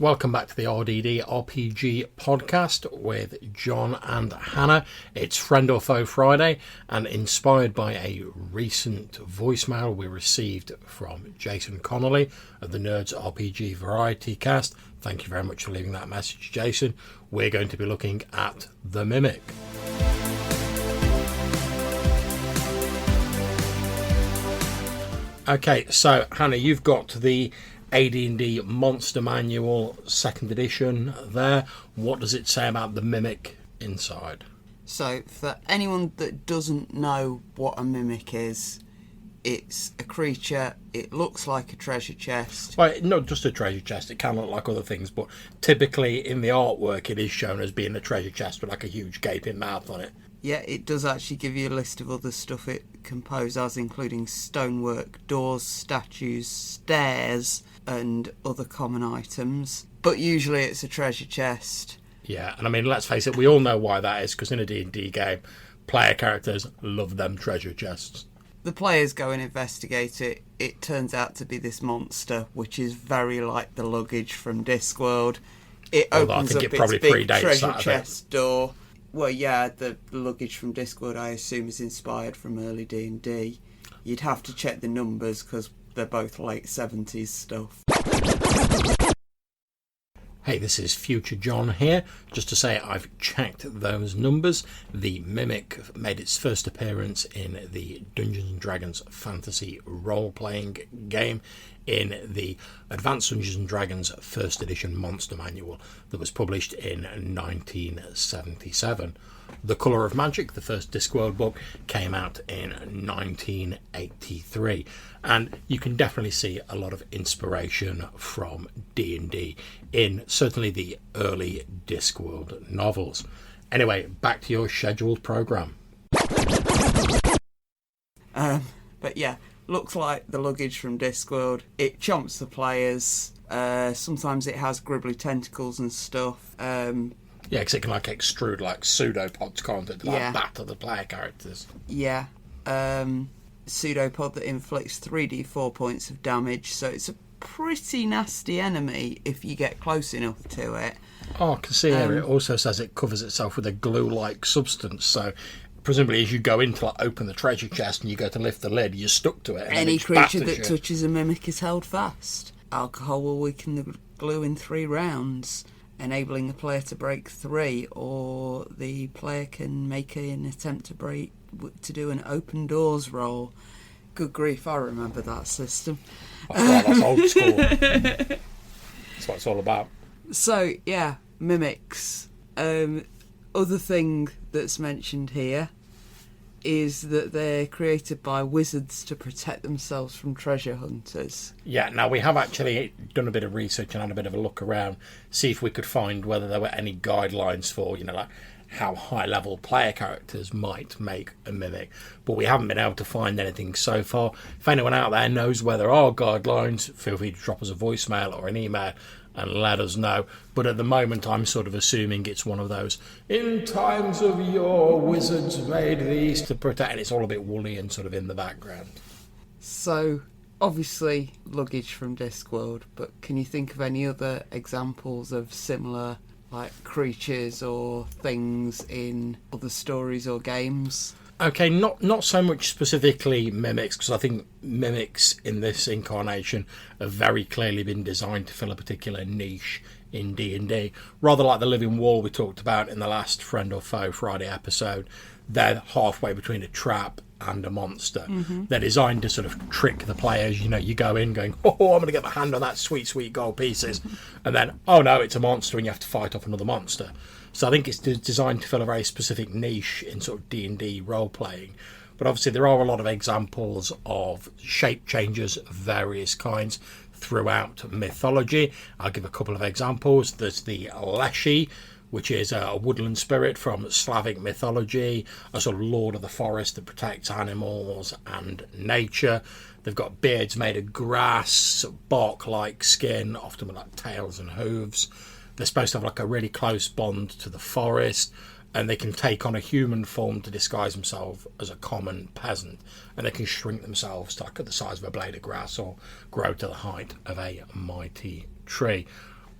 welcome back to the RDD RPG podcast with John and Hannah. It's Friend or Foe Friday, and inspired by a recent voicemail we received from Jason Connolly of the Nerds RPG Variety Cast. Thank you very much for leaving that message, Jason. We're going to be looking at The Mimic. Okay, so Hannah, you've got the AD&D Monster Manual 2nd edition there. What does it say about the Mimic inside? So, for anyone that doesn't know what a Mimic is, it's a creature, it looks like a treasure chest. Well, not just a treasure chest, it can look like other things, but typically in the artwork it is shown as being a treasure chest with like a huge gaping mouth on it. Yeah, it does actually give you a list of other stuff it can pose as, including stonework, doors, statues, stairs, and other common items. But usually it's a treasure chest. Yeah, and I mean, let's face it, we all know why that is, because in a D&D game, player characters love them treasure chests. The players go and investigate it. It turns out to be this monster, which is very like the luggage from Discworld. It opens up its big treasure chest door. Well, yeah, the luggage from Discworld, I assume, is inspired from early D&D. You'd have to check the numbers because they're both late 70s stuff. Hey, this is Future John here. Just to say I've checked those numbers. The Mimic made its first appearance in the Dungeons & Dragons fantasy role-playing game in the Advanced Dungeons & Dragons 1st edition Monster Manual that was published in 1977. The Colour of Magic, the first Discworld book, came out in 1983, and you can definitely see a lot of inspiration from D&D in certainly the early Discworld novels. Anyway, back to your scheduled programme. But yeah, looks like the luggage from Discworld. It chomps the players. Sometimes it has gribbly tentacles and stuff. Yeah, because it can like extrude like pseudopods, can't it? Like batter the player characters. Yeah. Pseudopod that inflicts 3d4 points of damage, so it's a pretty nasty enemy if you get close enough to it. Oh, I can see here it also says it covers itself with a glue-like substance, so presumably as you go in to like, open the treasure chest and you go to lift the lid, you're stuck to it. And any creature that touches a Mimic is held fast. Alcohol will weaken the glue in 3 rounds, enabling the player to break 3, or the player can make an attempt to do an open doors roll. Good grief, I remember that system. That's old school. That's what it's all about. So, yeah, Mimics. Other thing that's mentioned here is that they're created by wizards to protect themselves from treasure hunters. Yeah, now we have actually done a bit of research and had a bit of a look around, see if we could find whether there were any guidelines for, like how high-level player characters might make a Mimic. But we haven't been able to find anything so far. If anyone out there knows where there are guidelines, feel free to drop us a voicemail or an email and let us know. But at the moment, I'm sort of assuming it's one of those, in times of yore, wizards made these to protect, and it's all a bit woolly and sort of in the background. So, obviously, luggage from Discworld, but can you think of any other examples of similar, like, creatures or things in other stories or games? Okay, not so much specifically Mimics, because I think Mimics in this incarnation have very clearly been designed to fill a particular niche in D&D. Rather like the Living Wall we talked about in the last Friend or Foe Friday episode, they're halfway between a trap and a monster. Mm-hmm. They're designed to sort of trick the players. You go in going, oh, I'm going to get my hand on that sweet, sweet gold pieces. And then, oh no, it's a monster and you have to fight off another monster. So I think it's designed to fill a very specific niche in sort of D&D role-playing. But obviously there are a lot of examples of shape changes of various kinds throughout mythology. I'll give a couple of examples. There's the Leshy, which is a woodland spirit from Slavic mythology, a sort of lord of the forest that protects animals and nature. They've got beards made of grass, bark-like skin, often with like tails and hooves. They're supposed to have like a really close bond to the forest, and they can take on a human form to disguise themselves as a common peasant, and they can shrink themselves to like the size of a blade of grass or grow to the height of a mighty tree.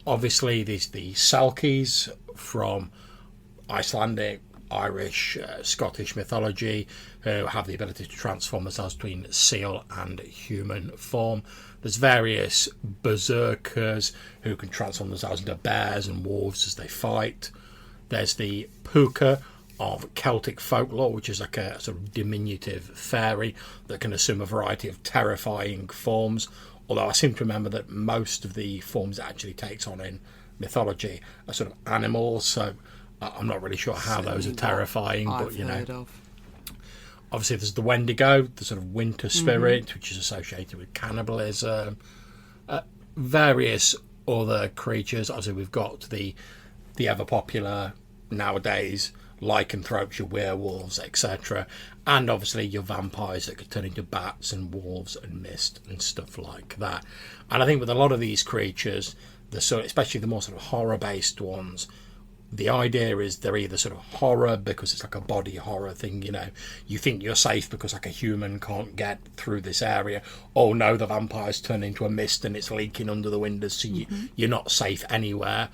Obviously, there's the Selkies from Icelandic, Irish, Scottish mythology, who have the ability to transform themselves between seal and human form. There's various berserkers who can transform themselves into bears and wolves as they fight. There's the Puka of Celtic folklore, which is like a sort of diminutive fairy that can assume a variety of terrifying forms. Although I seem to remember that most of the forms it actually takes on in mythology are sort of animals, so I'm not really sure how those are terrifying. But you know, obviously there's the Wendigo, the sort of winter spirit, which is associated with cannibalism. Various other creatures. Obviously we've got the ever popular nowadays lycanthropes, your werewolves, etc. And obviously your vampires that could turn into bats and wolves and mist and stuff like that. And I think with a lot of these creatures, especially the more sort of horror-based ones, the idea is they're either sort of horror because it's like a body horror thing, you know, you think you're safe because like a human can't get through this area. Oh no, the vampire's turned into a mist and it's leaking under the windows, so you're not safe anywhere.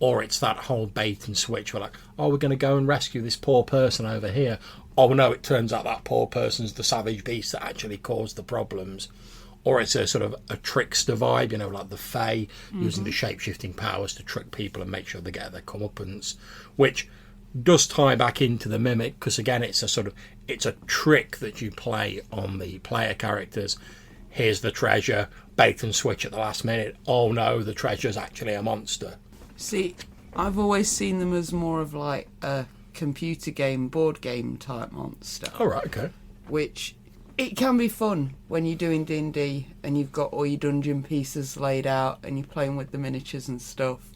Or it's that whole bait and switch where like, oh, we're going to go and rescue this poor person over here. Oh no, it turns out that poor person's the savage beast that actually caused the problems. Or it's a sort of a trickster vibe, you know, like the Fae, using the shape-shifting powers to trick people and make sure they get their comeuppance, which does tie back into the Mimic, because again, it's a trick that you play on the player characters. Here's the treasure, bait and switch at the last minute. Oh no, the treasure's actually a monster. See, I've always seen them as more of like a computer game, board game type monster. All right, okay. Which, it can be fun when you're doing D&D and you've got all your dungeon pieces laid out and you're playing with the miniatures and stuff,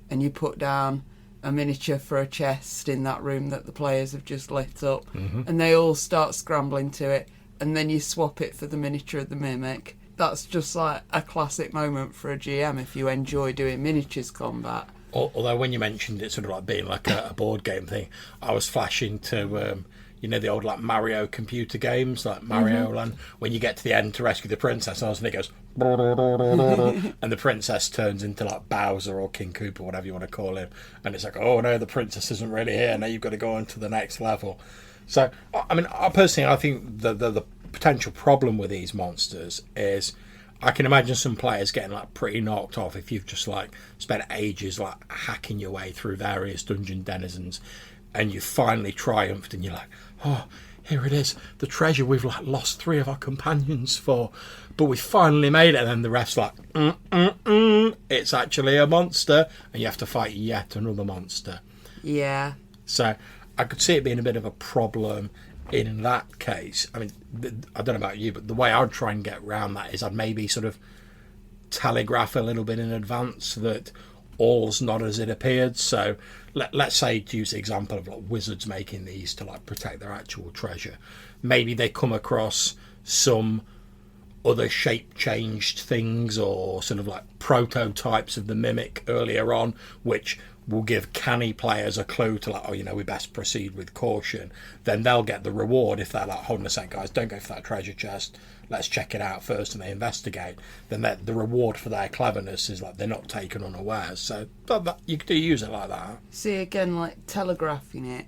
and you put down a miniature for a chest in that room that the players have just lit up, and they all start scrambling to it, and then you swap it for the miniature of the Mimic. That's just like a classic moment for a GM if you enjoy doing miniatures combat. Although when you mentioned it sort of like being like a board game thing, I was flashing to you know, the old like Mario computer games, like Mario Land, when you get to the end to rescue the princess, and it goes and the princess turns into like Bowser or King Koopa, whatever you want to call him, and it's like, oh no, the princess isn't really here, now you've got to go on to the next level. So I mean, I think the potential problem with these monsters is, I can imagine some players getting like pretty knocked off if you've just like spent ages like hacking your way through various dungeon denizens, and you finally triumphed, and you're like, oh, here it is, the treasure we've like lost 3 of our companions for, but we finally made it. And then the ref's like, it's actually a monster, and you have to fight yet another monster. Yeah. So I could see it being a bit of a problem in that case. I mean, I don't know about you, but the way I'd try and get around that is I'd maybe sort of telegraph a little bit in advance that all's not as it appeared. So let's say, to use the example of like wizards making these to like protect their actual treasure, maybe they come across some other shape changed things or sort of like prototypes of the Mimic earlier on, which will give canny players a clue to like, oh, you know, we best proceed with caution. Then they'll get the reward if they're like, hold on a sec, guys, don't go for that treasure chest, let's check it out first, and they investigate. Then the reward for their cleverness is like they're not taken unawares. So you could use it like that. See, again, like telegraphing it,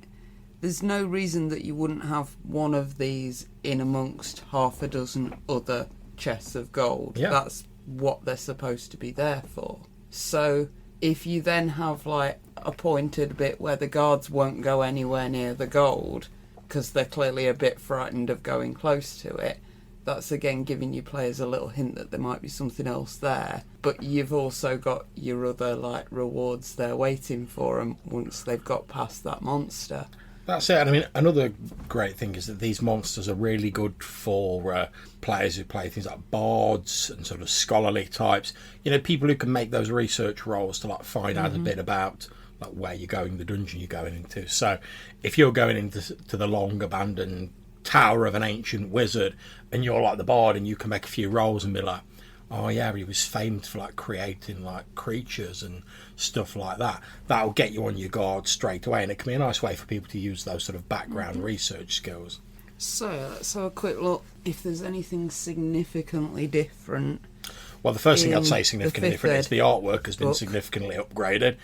there's no reason that you wouldn't have one of these in amongst half a dozen other chests of gold. Yeah. That's what they're supposed to be there for. So if you then have like a pointed bit where the guards won't go anywhere near the gold because they're clearly a bit frightened of going close to it, that's again giving you players a little hint that there might be something else there. But you've also got your other like rewards there waiting for them once they've got past that monster. That's it. And I mean, another great thing is that these monsters are really good for players who play things like bards and sort of scholarly types. You know, people who can make those research rolls to like find out a bit about like where you're going, the dungeon you're going into. So if you're going into the long abandoned tower of an ancient wizard and you're like the bard and you can make a few rolls and be like, oh yeah, he was famed for like creating like creatures and stuff like that, that'll get you on your guard straight away, and it can be a nice way for people to use those sort of background research skills. So let's have a quick look if there's anything significantly different. Well, the first thing I'd say significantly different is the artwork has been significantly upgraded,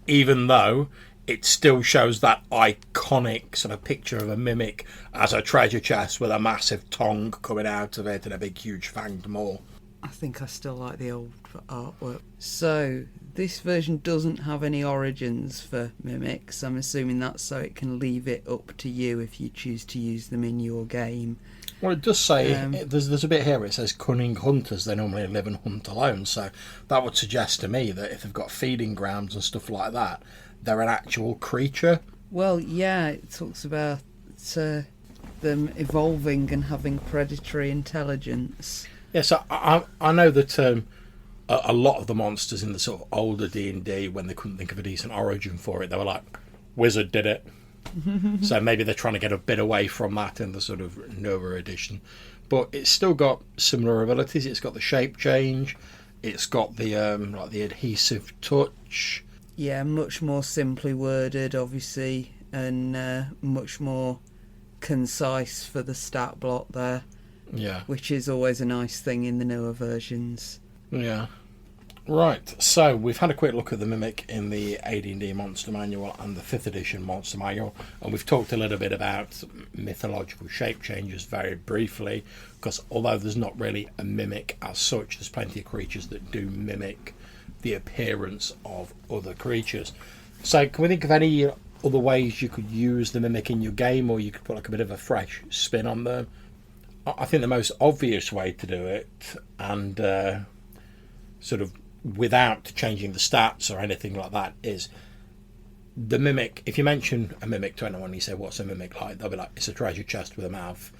even though it still shows that iconic sort of picture of a mimic as a treasure chest with a massive tongue coming out of it and a big, huge fanged maw. I think I still like the old artwork. So, this version doesn't have any origins for mimics. I'm assuming that's so it can leave it up to you if you choose to use them in your game. Well, it does say, there's a bit here where it says cunning hunters, they normally live and hunt alone, so that would suggest to me that if they've got feeding grounds and stuff like that, they're an actual creature. Well, yeah, it talks about them evolving and having predatory intelligence. Yes, I know that a lot of the monsters in the sort of older D&D, when they couldn't think of a decent origin for it, they were like, Wizard did it. So maybe they're trying to get a bit away from that in the sort of newer edition. But it's still got similar abilities. It's got the shape change. It's got the like the adhesive touch. Yeah, much more simply worded, obviously, and much more concise for the stat block there. Yeah. Which is always a nice thing in the newer versions. Yeah. Right, so we've had a quick look at the Mimic in the AD&D Monster Manual and the 5th edition Monster Manual, and we've talked a little bit about mythological shape changes very briefly, because although there's not really a Mimic as such, there's plenty of creatures that do mimic the appearance of other creatures. So can we think of any other ways you could use the Mimic in your game, or you could put like a bit of a fresh spin on them? I think the most obvious way to do it, and sort of without changing the stats or anything like that, is the Mimic. If you mention a Mimic to anyone, you say, what's a Mimic like? They'll be like, it's a treasure chest with a mouth.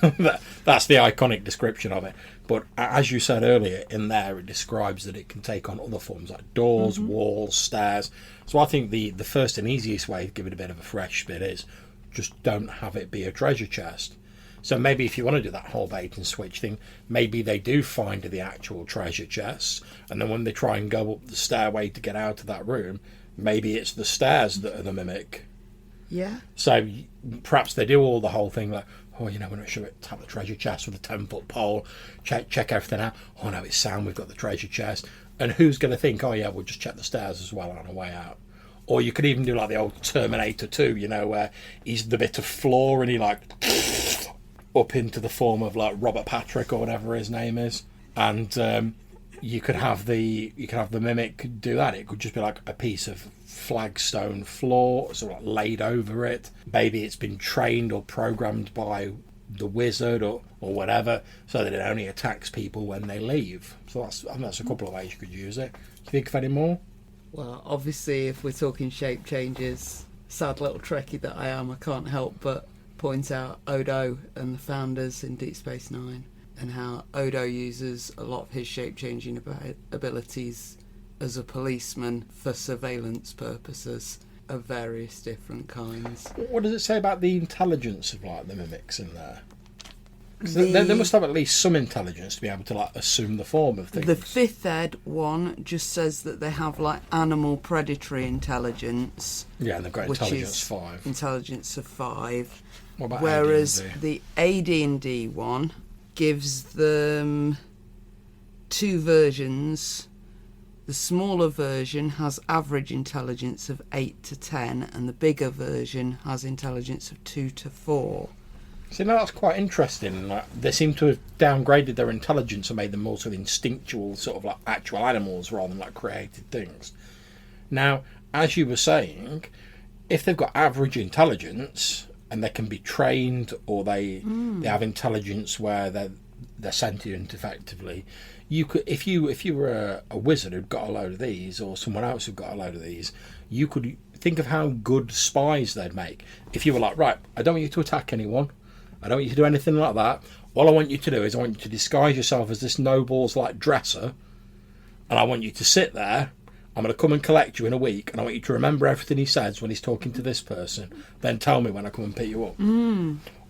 That's the iconic description of it. But as you said earlier, in there it describes that it can take on other forms like doors, walls, stairs. So I think the first and easiest way to give it a bit of a fresh spin is just don't have it be a treasure chest. So maybe if you want to do that whole bait and switch thing, maybe they do find the actual treasure chests, and then when they try and go up the stairway to get out of that room, maybe it's the stairs that are the Mimic. Yeah. So perhaps they do all the whole thing like, oh, you know, we're not sure it's have the treasure chest with a 10-foot pole, check everything out. Oh no, it's sound, we've got the treasure chest. And who's going to think, oh yeah, we'll just check the stairs as well on our way out? Or you could even do like the old Terminator 2, you know, where he's the bit of floor and he like up into the form of like Robert Patrick or whatever his name is, and you could have the Mimic do that. It could just be like a piece of flagstone floor, sort of like laid over it. Maybe it's been trained or programmed by the wizard or whatever, so that it only attacks people when they leave. So I think that's a couple of ways you could use it. Do you think of any more? Well, obviously, if we're talking shape changes, sad little Trekkie that I am, I can't help but point out Odo and the founders in Deep Space Nine, and how Odo uses a lot of his shape-changing abilities as a policeman for surveillance purposes of various different kinds. What does it say about the intelligence of like the Mimics in there? They must have at least some intelligence to be able to like assume the form of things. The 5th ed one just says that they have like animal predatory intelligence. Yeah, and they've got intelligence 5. Intelligence of 5. What about whereas AD&D? The AD&D one gives them 2 versions. The smaller version has average intelligence of 8 to 10, and the bigger version has intelligence of 2 to 4. See, now that's quite interesting. Like, they seem to have downgraded their intelligence and made them more sort of instinctual, sort of like actual animals rather than like created things. Now, as you were saying, if they've got average intelligence and they can be trained, or they have intelligence where they're sentient effectively, you could, if you were a wizard who'd got a load of these, or someone else who'd got a load of these, you could think of how good spies they'd make. If you were like, right, I don't want you to attack anyone, I don't want you to do anything like that. All I want you to do is I want you to disguise yourself as this noble's like dresser, and I want you to sit there. I'm going to come and collect you in a week, and I want you to remember everything he says when he's talking to this person. Then tell me when I come and pick you up.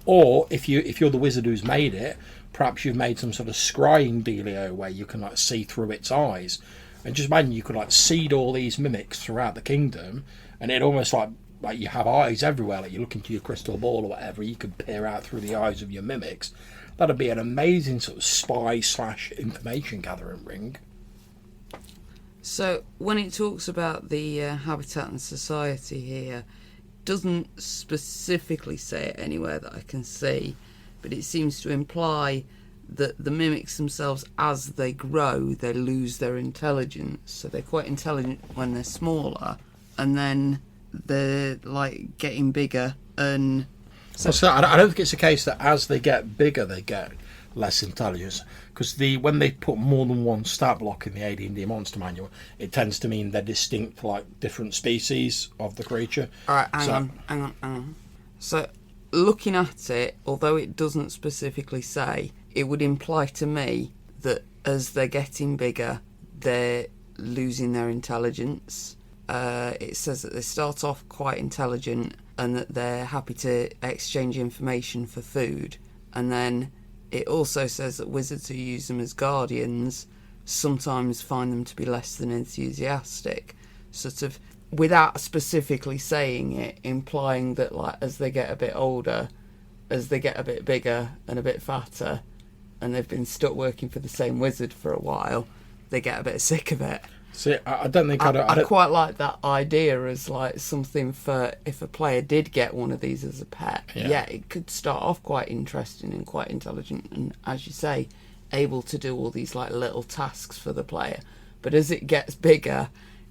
Or if you're the wizard who's made it, perhaps you've made some sort of scrying dealio where you can like see through its eyes. And just imagine you could like seed all these mimics throughout the kingdom, and it almost like you have eyes everywhere. Like you look into your crystal ball or whatever, you could peer out through the eyes of your mimics. that'd be an amazing sort of spy / information gathering ring. So when it talks about the habitat and society here, it doesn't specifically say it anywhere that I can see, but it seems to imply that the mimics themselves, as they grow, they lose their intelligence. So they're quite intelligent when they're smaller, and then they're like getting bigger. And so I don't think it's the case that as they get bigger, they get less intelligence. Because when they put more than one stat block in the AD&D Monster Manual, it tends to mean they're distinct, like different species of the creature. All right, hang on. So looking at it, although it doesn't specifically say, it would imply to me that as they're getting bigger, they're losing their intelligence. It says that they start off quite intelligent and that they're happy to exchange information for food. And then it also says that wizards who use them as guardians sometimes find them to be less than enthusiastic. Sort of, without specifically saying it, implying that like as they get a bit older, as they get a bit bigger and a bit fatter, and they've been stuck working for the same wizard for a while, they get a bit sick of it. See, I don't think I quite like that idea as like something for if a player did get one of these as a pet. Yeah, it could start off quite interesting and quite intelligent, and as you say, able to do all these like little tasks for the player. But as it gets bigger,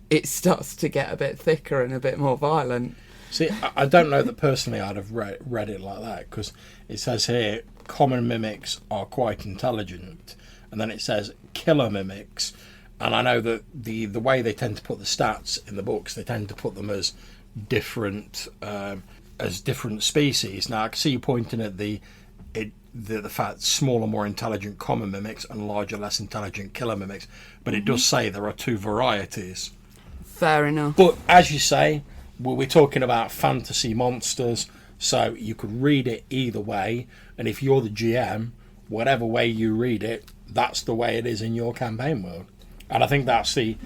it starts to get a bit thicker and a bit more violent. See, I don't know that personally I'd have read it like that, because it says here common mimics are quite intelligent, and then it says killer mimics. And I know that the way they tend to put the stats in the books, they tend to put them as different species. Now I can see you pointing at the fact smaller, more intelligent common mimics and larger, less intelligent killer mimics, but it does say there are two varieties. Fair enough. But as you say, we're talking about fantasy monsters, so you could read it either way, and if you're the GM, whatever way you read it, that's the way it is in your campaign world. And I think that's the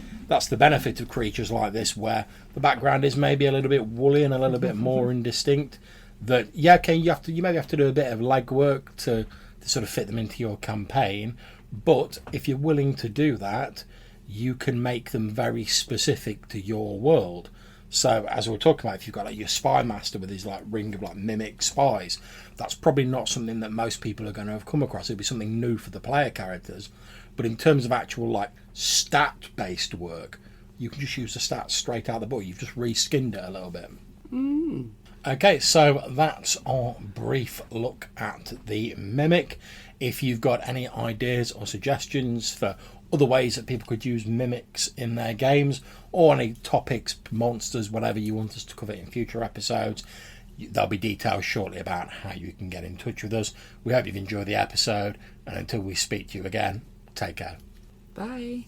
benefit of creatures like this, where the background is maybe a little bit woolly and a little bit more indistinct. That you maybe have to do a bit of legwork to sort of fit them into your campaign, but if you're willing to do that, you can make them very specific to your world. So as we were talking about, if you've got like your spy master with his like ring of like mimic spies, that's probably not something that most people are going to have come across. It'll be something new for the player characters. But in terms of actual like stat-based work, you can just use the stats straight out of the book. You've just reskinned it a little bit. Okay, so that's our brief look at the Mimic. If you've got any ideas or suggestions for other ways that people could use mimics in their games, or any topics, monsters, whatever you want us to cover in future episodes, there'll be details shortly about how you can get in touch with us. We hope you've enjoyed the episode, and until we speak to you again, take care. Bye.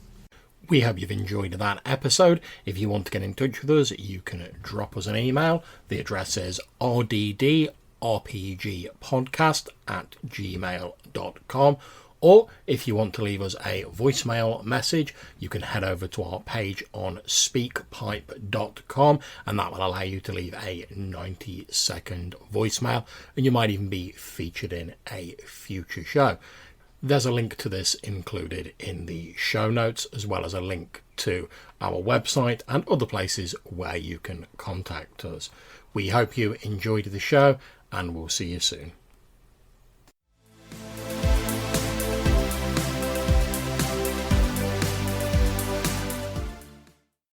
We hope you've enjoyed that episode. If you want to get in touch with us, you can drop us an email. The address is rddrpgpodcast@gmail.com. Or if you want to leave us a voicemail message, you can head over to our page on speakpipe.com, and that will allow you to leave a 90-second voicemail, and you might even be featured in a future show. There's a link to this included in the show notes, as well as a link to our website and other places where you can contact us. We hope you enjoyed the show, and we'll see you soon.